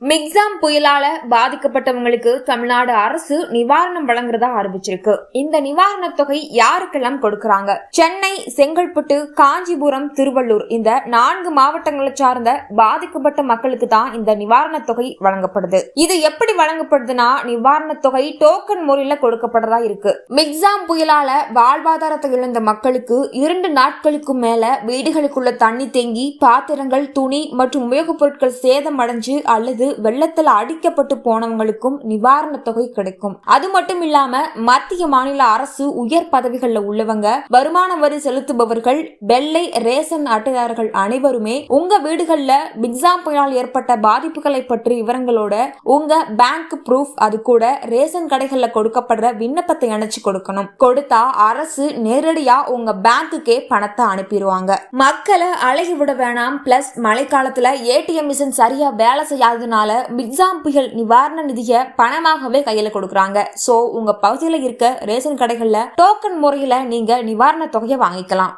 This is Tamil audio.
மிக்ஸாம் புயலால பாதிக்கப்பட்டவங்களுக்கு தமிழ்நாடு அரசு நிவாரணம் வழங்குறதா அறிவிச்சிருக்கு. இந்த நிவாரண தொகை யாருக்கெல்லாம் கொடுக்கறாங்க? சென்னை, செங்கல்பட்டு, காஞ்சிபுரம், திருவள்ளூர் இந்த 4 மாவட்டங்களை சார்ந்த பாதிக்கப்பட்ட மக்களுக்கு தான் இந்த நிவாரண தொகை வழங்கப்படுது. இது எப்படி வழங்கப்படுதுன்னா, நிவாரண தொகை டோக்கன் முறையில கொடுக்கப்படுறதா இருக்கு. மிக்ஸாம் புயலால வாழ்வாதாரத்தை இழந்த மக்களுக்கு 2 நாட்களுக்கு மேல வீடுகளுக்குள்ள தண்ணி தேங்கி பாத்திரங்கள், துணி மற்றும் உபயோகப் பொருட்கள் சேதம் அடைஞ்சு அல்லது வெள்ளத்துல அடிக்கப்பட்டு போனவங்களுக்கும் நிவாரண தொகை கிடைக்கும். அது மட்டும் இல்லாம மத்திய மாநில அரசு உயர் பதவிகள்ல உள்ளவங்க, வருமான வரி செலுத்துபவர்கள், வெள்ளை ரேஷன் அட்டைதாரர்கள் அனைவருமே உங்க வீடுகள்ல மிக்ஸாம் புயலால் ஏற்பட்ட பாதிப்புகளை பற்றி விவரங்களோட உங்க பேங்க் ப்ரூஃப், அது கூட ரேஷன் கடைகள்ல கொடுக்கப்படுற விண்ணப்பத்தை அணைச்சு கொடுக்கணும். கொடுத்தா அரசு நேரடியா உங்க பேங்குக்கே பணத்தை அனுப்பிடுவாங்க. மக்களை அழகி விட வேணாம். பிளஸ் மழைக்காலத்துல ஏடிஎம் மிஷின் சரியா வேலை செய்யாததுனால மிக்ஸாம் புயல் நிவாரண நிதியை பணமாகவே கையில கொடுக்கறாங்க. சோ உங்க பகுதியில இருக்க ரேஷன் கடைகள்ல டோக்கன் முறையில நீங்க நிவாரண தொகையை வாங்கிக்கலாம்.